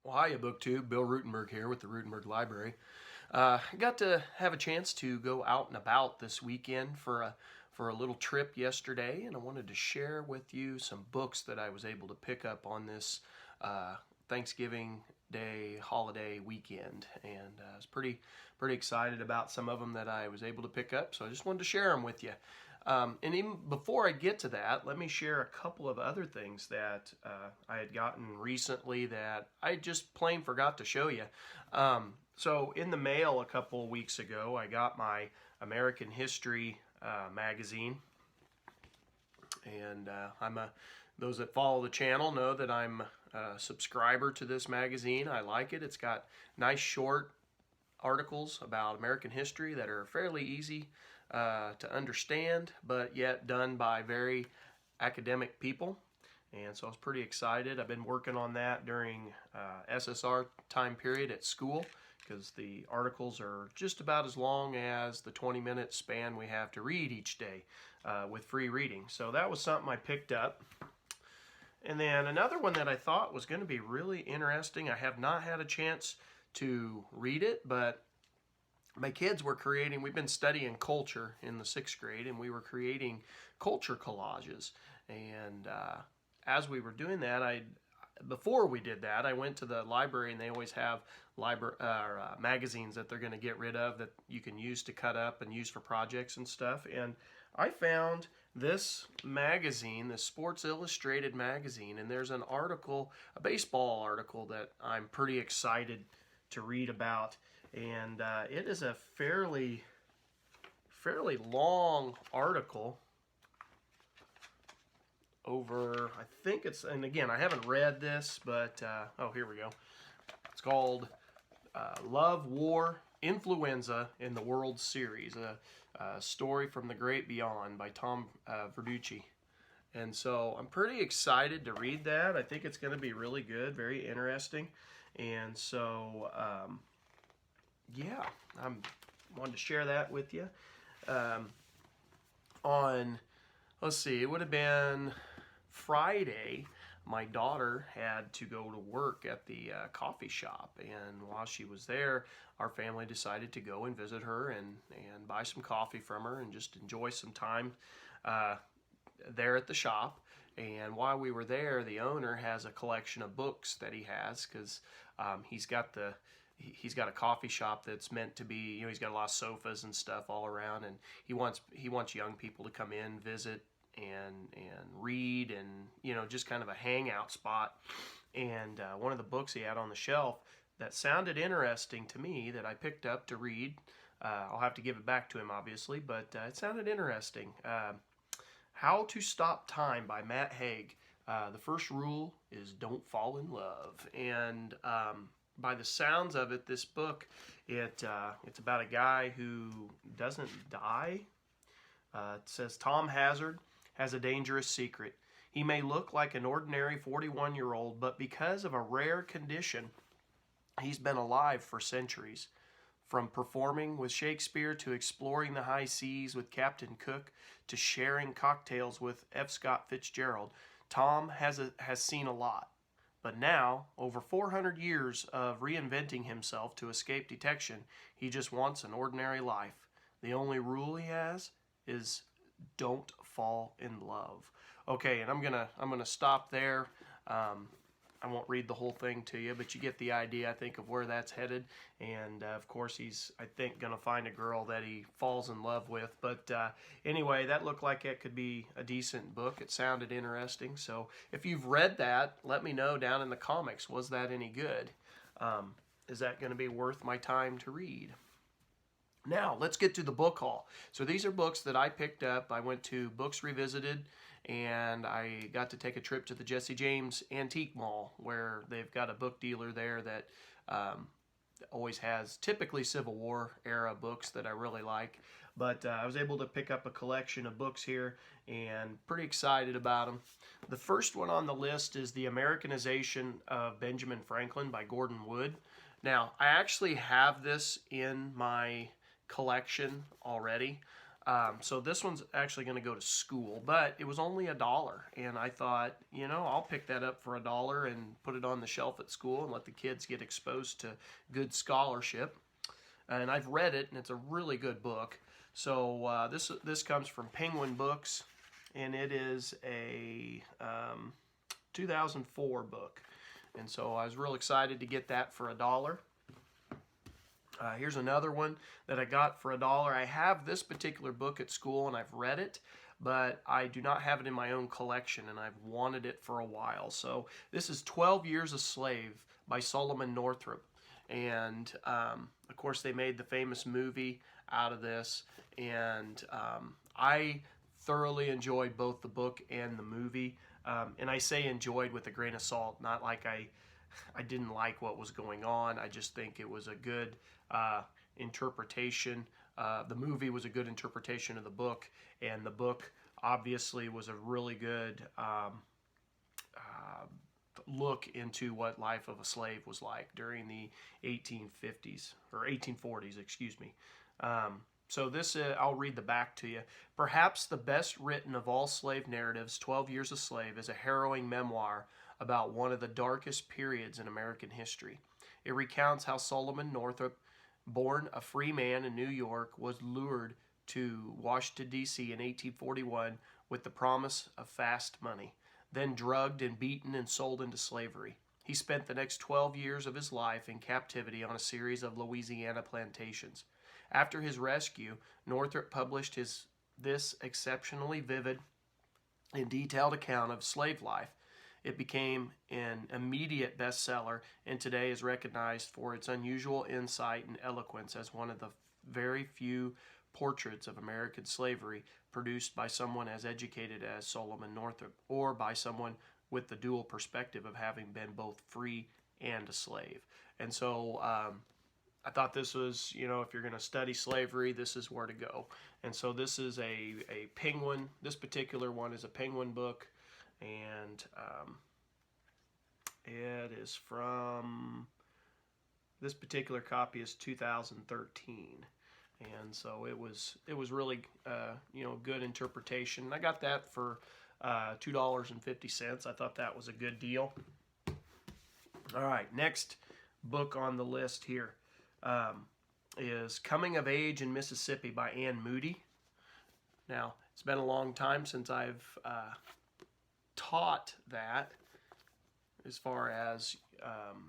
Well, hiya, BookTube. Bill Ruttenberg here with the Ruttenberg Library. I got to have a chance to go out and about this weekend for a little trip yesterday, and I wanted to share with you some books that I was able to pick up on this Thanksgiving Day holiday weekend, and I was pretty excited about some of them that I was able to pick up. So I just wanted to share them with you. And even before I get to that, let me share a couple of other things that I had gotten recently that I just plain forgot to show you. So in the mail a couple of weeks ago, I got my American History magazine, and those that follow the channel know that I'm a subscriber to this magazine. I like it. It's got nice short articles about American history that are fairly easy to understand, but yet done by very academic people. And so I was pretty excited. I've been working on that during SSR time period at school, because the articles are just about as long as the 20-minute span we have to read each day with free reading. So that was something I picked up. And then another one that I thought was going to be really interesting, I have not had a chance to read it, but my kids were creating, we've been studying culture in the 6th grade, and we were creating culture collages. And as we were doing that, before we did that, I went to the library, and they always have magazines that they're going to get rid of that you can use to cut up and use for projects and stuff. And I found this magazine, this Sports Illustrated magazine, and there's an article, a baseball article, that I'm pretty excited to read about. And it is a fairly long article over, I think it's, and again, I haven't read this, but, oh, here we go. It's called Love, War, Influenza in the World Series, a story from the great beyond by Tom Verducci. And so I'm pretty excited to read that. I think it's going to be really good, very interesting. And so, yeah, I wanted to share that with you. Let's see, it would have been Friday, my daughter had to go to work at the coffee shop, and while she was there, our family decided to go and visit her and buy some coffee from her and just enjoy some time there at the shop. And while we were there, the owner has a collection of books that he has, because he's got a coffee shop that's meant to be, you know, he's got a lot of sofas and stuff all around, and he wants young people to come in, visit, and read, and, you know, just kind of a hangout spot. And one of the books he had on the shelf that sounded interesting to me, that I picked up to read, I'll have to give it back to him, obviously, but it sounded interesting. How to Stop Time by Matt Haig. The first rule is don't fall in love. And by the sounds of it, this book, it's about a guy who doesn't die. It says, Tom Hazard has a dangerous secret. He may look like an ordinary 41-year-old, but because of a rare condition, he's been alive for centuries. From performing with Shakespeare to exploring the high seas with Captain Cook to sharing cocktails with F. Scott Fitzgerald, Tom has seen a lot. But now, over 400 years of reinventing himself to escape detection, he just wants an ordinary life. The only rule he has is don't fall in love. Okay, and I'm gonna stop there. I won't read the whole thing to you, but you get the idea, I think, of where that's headed. And of course, he's, I think, gonna find a girl that he falls in love with. But anyway, that looked like it could be a decent book. It sounded interesting. So if you've read that, let me know down in the comments. Was that any good? Is that going to be worth my time to read? Now, let's get to the book haul. So these are books that I picked up. I went to Books Revisited, and I got to take a trip to the Jesse James Antique Mall, where they've got a book dealer there that always has typically Civil War era books that I really like. But I was able to pick up a collection of books here, and pretty excited about them. The first one on the list is The Americanization of Benjamin Franklin by Gordon Wood. Now, I actually have this in my collection already. So this one's actually going to go to school, but it was only $1. And I thought, I'll pick that up for $1 and put it on the shelf at school and let the kids get exposed to good scholarship. And I've read it, and it's a really good book. So this comes from Penguin Books, and it is a 2004 book. And so I was real excited to get that for $1. Here's another one that I got for $1. I have this particular book at school, and I've read it, but I do not have it in my own collection, and I've wanted it for a while. So this is 12 Years a Slave by Solomon Northup. And, of course, they made the famous movie out of this, and I thoroughly enjoyed both the book and the movie. And I say enjoyed with a grain of salt, not like I didn't like what was going on. I just think it was a good interpretation. The movie was a good interpretation of the book, and the book obviously was a really good look into what life of a slave was like during the 1850s, or 1840s, excuse me. So this, I'll read the back to you. Perhaps the best written of all slave narratives, 12 Years a Slave, is a harrowing memoir about one of the darkest periods in American history. It recounts how Solomon Northup, born a free man in New York, was lured to Washington, D.C. in 1841 with the promise of fast money, then drugged and beaten and sold into slavery. He spent the next 12 years of his life in captivity on a series of Louisiana plantations. After his rescue, Northup published this exceptionally vivid and detailed account of slave life. It became an immediate bestseller, and today is recognized for its unusual insight and eloquence as one of the very few portraits of American slavery produced by someone as educated as Solomon Northup, or by someone with the dual perspective of having been both free and a slave. And so I thought this was, if you're going to study slavery, this is where to go. And so this is a Penguin. This particular one is a Penguin book, and it is from, this particular copy is 2013. And so it was really, good interpretation. I got that for $2.50. I thought that was a good deal. All right, next book on the list here is Coming of Age in Mississippi by Moody. Now, it's been a long time since I've taught that, as far as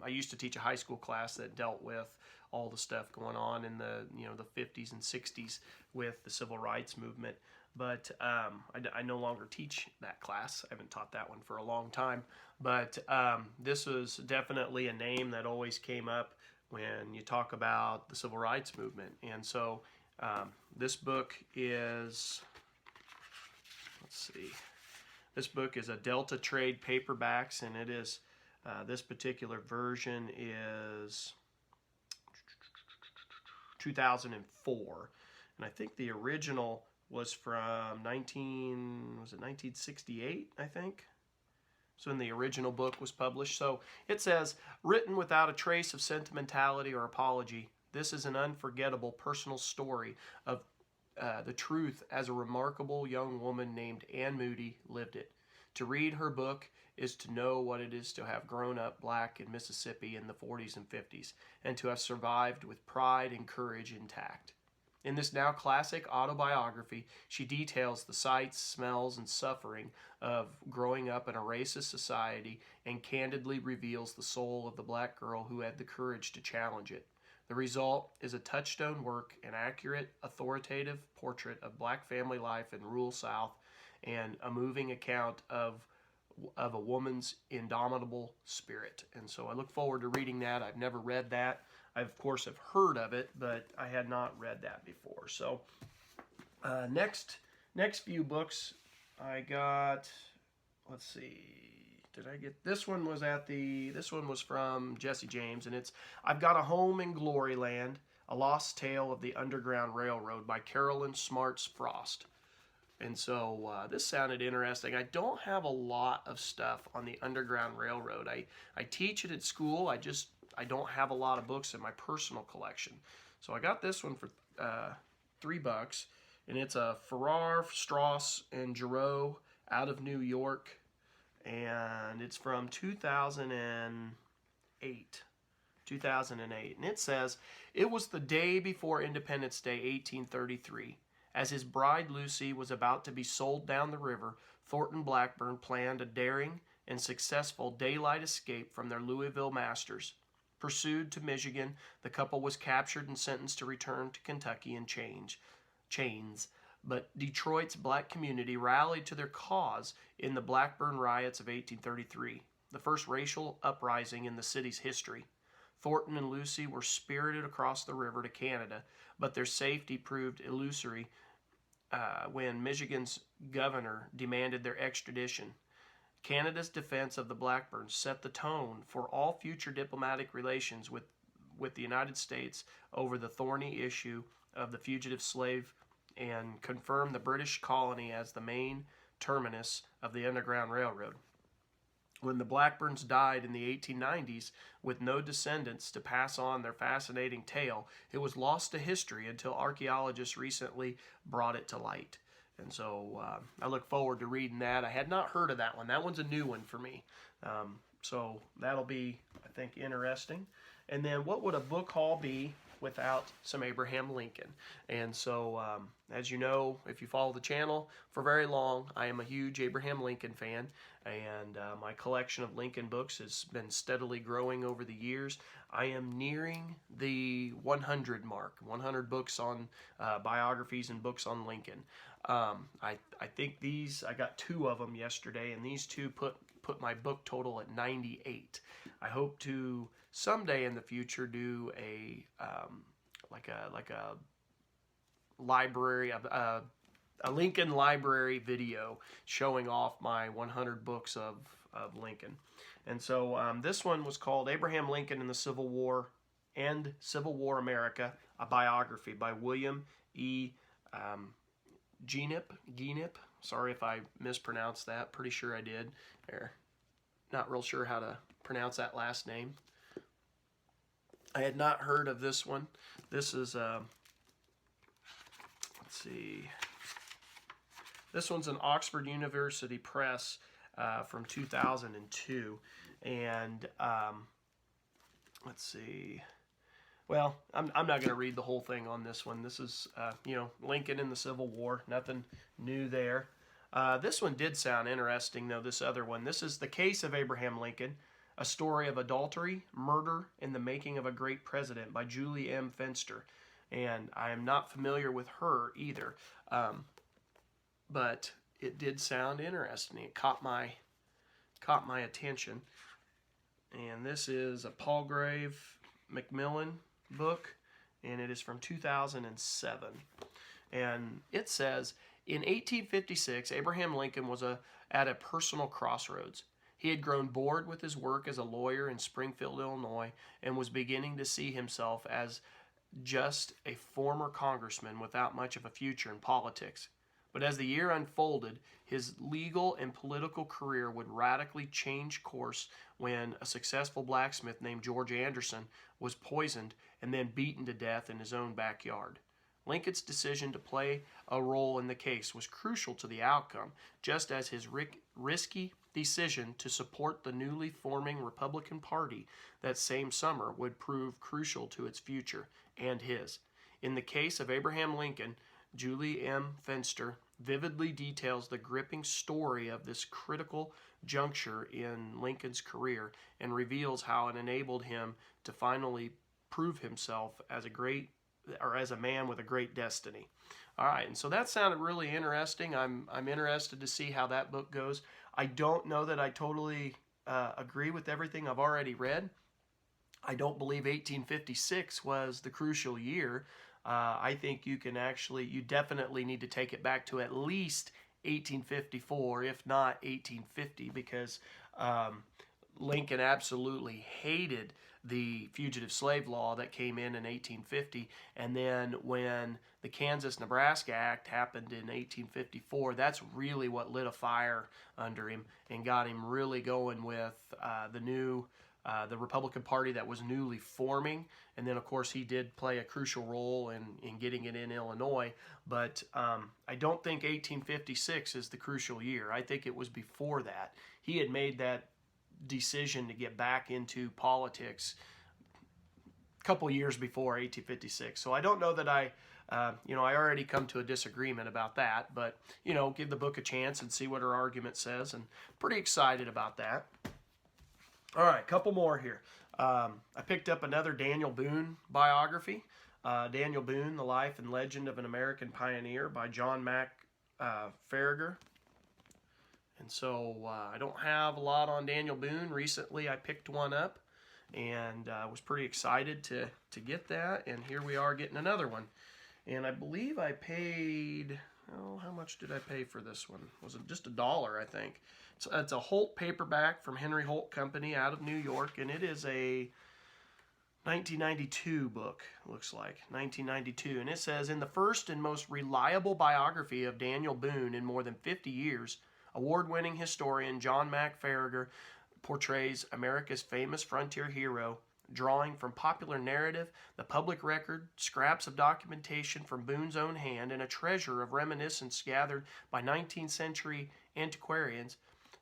I used to teach a high school class that dealt with all the stuff going on in the the 50s and 60s with the civil rights movement. But I no longer teach that class. I haven't taught that one for a long time. But this was definitely a name that always came up when you talk about the civil rights movement. And so this book is, let's see, this book is a Delta Trade paperbacks, and it is, this particular version is 2004. And I think the original was from 1968, I think. So when the original book was published. So it says, written without a trace of sentimentality or apology, this is an unforgettable personal story of the truth as a remarkable young woman named Moody lived it. To read her book is to know what it is to have grown up black in Mississippi in the 40s and 50s, and to have survived with pride and courage intact. In this now classic autobiography, she details the sights, smells, and suffering of growing up in a racist society, and candidly reveals the soul of the black girl who had the courage to challenge it. The result is a touchstone work, an accurate, authoritative portrait of black family life in rural South, and a moving account of a woman's indomitable spirit. And so I look forward to reading that. I've never read that. I, of course, have heard of it, but I had not read that before. So next few books I got, let's see, did I get, this one was from Jesse James, and it's I've Got a Home in Glory Land, A Lost Tale of the Underground Railroad by Carolyn Smarts Frost. And so this sounded interesting. I don't have a lot of stuff on the Underground Railroad. I teach it at school. I don't have a lot of books in my personal collection. So I got this one for $3. and it's a Farrar, Strauss, and Giroux out of New York, and it's from 2008. 2008, and it says, "It was the day before Independence Day, 1833. As his bride Lucy was about to be sold down the river, Thornton Blackburn planned a daring and successful daylight escape from their Louisville masters. Pursued to Michigan, the couple was captured and sentenced to return to Kentucky in chains. But Detroit's black community rallied to their cause in the Blackburn riots of 1833, the first racial uprising in the city's history. Thornton and Lucy were spirited across the river to Canada, but their safety proved illusory when Michigan's governor demanded their extradition. Canada's defense of the Blackburns set the tone for all future diplomatic relations with the United States over the thorny issue of the fugitive slave and confirmed the British colony as the main terminus of the Underground Railroad. When the Blackburns died in the 1890s with no descendants to pass on their fascinating tale, it was lost to history until archaeologists recently brought it to light." And so I look forward to reading that. I had not heard of that one. That one's a new one for me. So that'll be, I think, interesting. And then what would a book haul be without some Abraham Lincoln? And so, as you know, if you follow the channel for very long, I am a huge Abraham Lincoln fan, and my collection of Lincoln books has been steadily growing over the years. I am nearing the 100 mark, 100 books on biographies and books on Lincoln. I think I got 2 of them yesterday, and these 2 put my book total at 98. I hope to someday in the future do a like a library, a Lincoln library video showing off my 100 books of Lincoln. And so this one was called Abraham Lincoln in the Civil War and Civil War America, a biography by William E. Geenip. Sorry if I mispronounced that. Pretty sure I did. Not real sure how to pronounce that last name. I had not heard of this one. This is, let's see. This one's an Oxford University Press from 2002. And let's see. Well, I'm not going to read the whole thing on this one. This is, Lincoln in the Civil War. Nothing new there. This one did sound interesting, though, this other one. This is The Case of Abraham Lincoln, a story of adultery, murder, and the making of a great president by Julie M. Fenster. And I am not familiar with her either. But it did sound interesting. It caught my attention. And this is a Palgrave Macmillan book, and it is from 2007. And it says, in 1856, Abraham Lincoln was at a personal crossroads. He had grown bored with his work as a lawyer in Springfield, Illinois, and was beginning to see himself as just a former congressman without much of a future in politics. But as the year unfolded, his legal and political career would radically change course when a successful blacksmith named George Anderson was poisoned and then beaten to death in his own backyard. Lincoln's decision to play a role in the case was crucial to the outcome, just as his risky decision to support the newly forming Republican Party that same summer would prove crucial to its future and his. In the case of Abraham Lincoln, Julie M. Fenster vividly details the gripping story of this critical juncture in Lincoln's career and reveals how it enabled him to finally prove himself as a man with a great destiny. All right, and so that sounded really interesting. I'm interested to see how that book goes. I don't know that I totally agree with everything I've already read. I don't believe 1856 was the crucial year. I think you definitely need to take it back to at least 1854, if not 1850, because Lincoln absolutely hated the fugitive slave law that came in 1850, and then when the Kansas-Nebraska Act happened in 1854, that's really what lit a fire under him and got him really going with the new the Republican Party that was newly forming. And then, of course, he did play a crucial role in getting it in Illinois. But I don't think 1856 is the crucial year. I think it was before that. He had made that decision to get back into politics a couple years before 1856. So I don't know that I already come to a disagreement about that. But, give the book a chance and see what her argument says. And pretty excited about that. All right, couple more here. I picked up another Daniel Boone biography. Daniel Boone, The Life and Legend of an American Pioneer by John Mack Faragher. And so I don't have a lot on Daniel Boone. Recently I picked one up and was pretty excited to get that. And here we are getting another one. And I believe I paid, how much did I pay for this one? Was it just $1, I think? It's a Holt paperback from Henry Holt Company out of New York, and it is a 1992 book, looks like, 1992. And it says, in the first and most reliable biography of Daniel Boone in more than 50 years, award-winning historian John Mack Faragher portrays America's famous frontier hero, drawing from popular narrative, the public record, scraps of documentation from Boone's own hand, and a treasure of reminiscence gathered by 19th century antiquarians.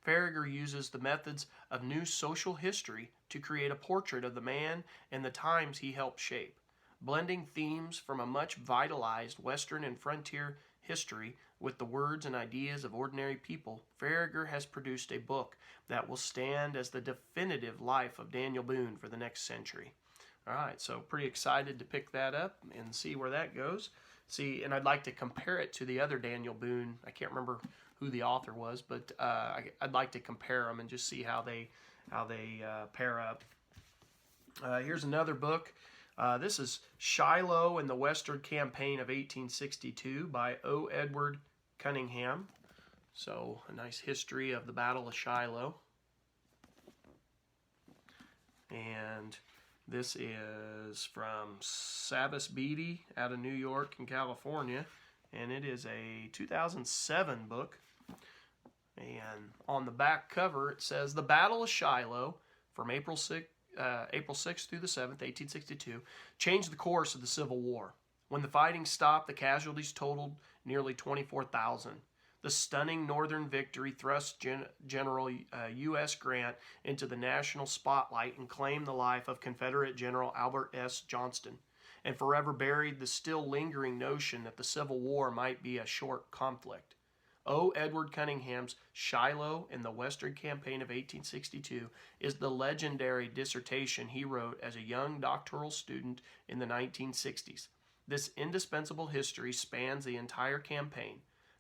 Faragher uses the methods of new social history to create a portrait of the man and the times he helped shape. Blending themes from a much vitalized Western and frontier history with the words and ideas of ordinary people, Faragher has produced a book that will stand as the definitive life of Daniel Boone for the next century. All right, so pretty excited to pick that up and see where that goes. And I'd like to compare it to the other Daniel Boone. I can't remember who the author was, but I'd like to compare them and just see how they pair up. Here's another book. This is Shiloh and the Western Campaign of 1862 by O. Edward Cunningham. So a nice history of the Battle of Shiloh. And this is from Savas Beatty out of New York and California. And it is a 2007 book. And on the back cover it says, The Battle of Shiloh from April 6th through the 7th, 1862, changed the course of the Civil War. When the fighting stopped, the casualties totaled nearly 24,000. The stunning Northern victory thrust General U.S. Grant into the national spotlight and claimed the life of Confederate General Albert S. Johnston, and forever buried the still lingering notion that the Civil War might be a short conflict. O. Edward Cunningham's Shiloh and the Western Campaign of 1862 is the legendary dissertation he wrote as a young doctoral student in the 1960s. This indispensable history spans the entire campaign.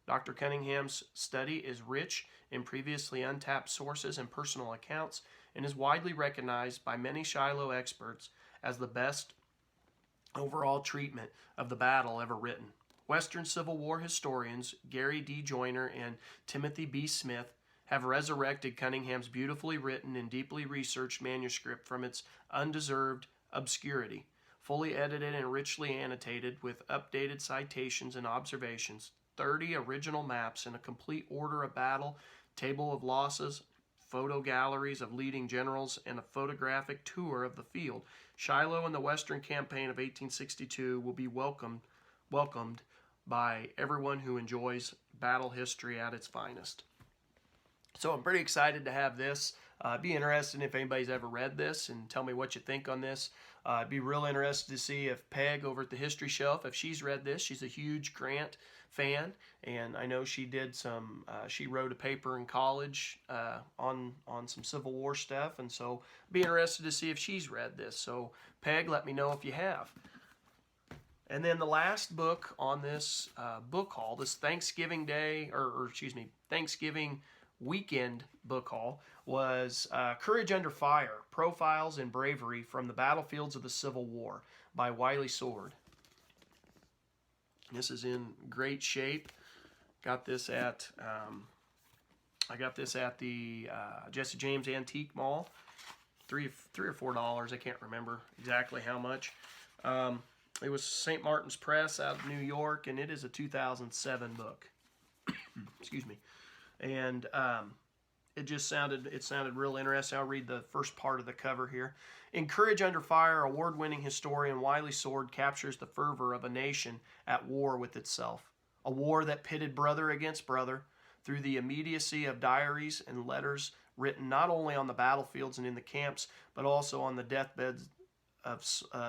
Dr. Cunningham's study is rich in previously untapped sources and personal accounts and is widely recognized by many Shiloh experts as the best overall treatment of the battle ever written. Western Civil War historians Gary D. Joyner and Timothy B. Smith have resurrected Cunningham's beautifully written and deeply researched manuscript from its undeserved obscurity. Fully edited and richly annotated with updated citations and observations, 30 original maps and a complete order of battle, table of losses, photo galleries of leading generals, and a photographic tour of the field. Shiloh and the Western Campaign of 1862 will be welcomed by everyone who enjoys battle history at its finest. So I'm pretty excited to have this. I'd be interested if anybody's ever read this and tell me what you think on this. I'd be real interested to see if Peg over at the History Shelf, if she's read this. She's a huge Grant fan, and I know she did some, she wrote a paper in college on some Civil War stuff, and so I'd be interested to see if she's read this. So Peg, let me know if you have. And then the last book on this book haul, this Thanksgiving Day, Thanksgiving weekend book haul, was Courage Under Fire, Profiles in Bravery from the Battlefields of the Civil War by Wiley Sword. This is in great shape. Got this at I got this at the Jesse James Antique Mall. $3 or $4. I can't remember exactly how much. It was St. Martin's Press out of New York, and it is a 2007 book. Excuse me. And it sounded real interesting. I'll read the first part of the cover here. In Courage Under Fire, award-winning historian Wiley Sword captures the fervor of a nation at war with itself. A war that pitted brother against brother through the immediacy of diaries and letters written not only on the battlefields and in the camps, but also on the deathbeds of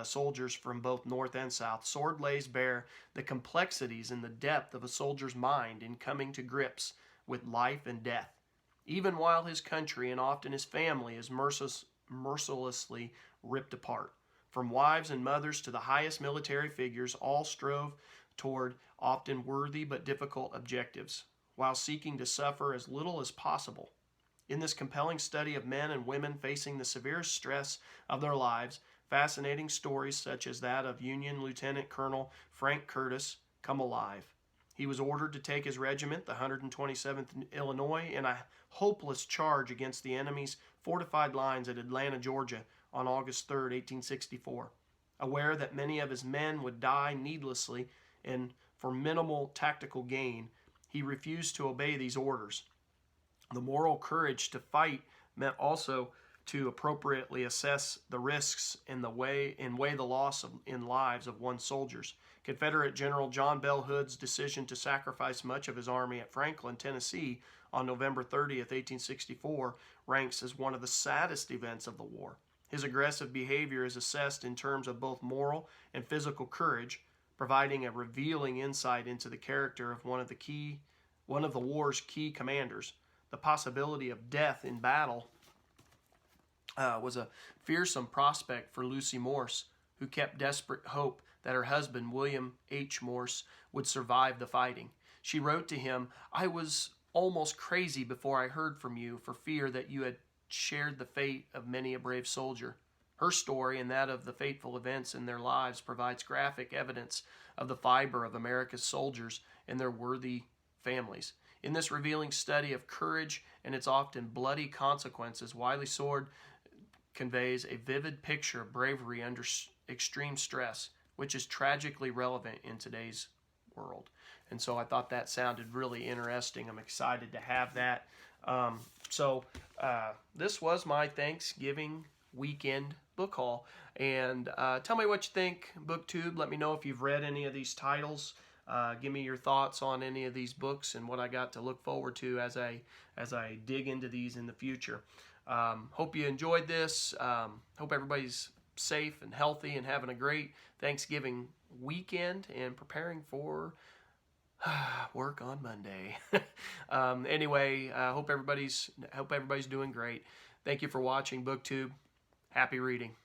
soldiers from both North and South. Sword lays bare the complexities and the depth of a soldier's mind in coming to grips with life and death, even while his country and often his family is mercilessly ripped apart. From wives and mothers to the highest military figures, all strove toward often worthy but difficult objectives, while seeking to suffer as little as possible. In this compelling study of men and women facing the severest stress of their lives, fascinating stories such as that of Union Lieutenant Colonel Frank Curtis come alive. He was ordered to take his regiment, the 127th Illinois, in a hopeless charge against the enemy's fortified lines at Atlanta, Georgia, on August 3, 1864. Aware that many of his men would die needlessly and for minimal tactical gain, he refused to obey these orders. The moral courage to fight meant also to appropriately assess the risks and weigh the loss in lives of one's soldiers. Confederate General John Bell Hood's decision to sacrifice much of his army at Franklin, Tennessee on November 30th, 1864 ranks as one of the saddest events of the war. His aggressive behavior is assessed in terms of both moral and physical courage, providing a revealing insight into the character of one of the war's key commanders. The possibility of death in battle was a fearsome prospect for Lucy Morse, who kept desperate hope that her husband, William H. Morse, would survive the fighting. She wrote to him, "I was almost crazy before I heard from you for fear that you had shared the fate of many a brave soldier." Her story and that of the fateful events in their lives provides graphic evidence of the fiber of America's soldiers and their worthy families. In this revealing study of courage and its often bloody consequences, Wiley Sword conveys a vivid picture of bravery under extreme stress, which is tragically relevant in today's world. And so I thought that sounded really interesting. I'm excited to have that. This was my Thanksgiving weekend book haul. And tell me what you think, BookTube. Let me know if you've read any of these titles. Give me your thoughts on any of these books and what I got to look forward to as I dig into these in the future. Hope you enjoyed this. Hope everybody's safe and healthy and having a great Thanksgiving weekend and preparing for work on Monday. Anyway, hope everybody's doing great. Thank you for watching, BookTube. Happy reading.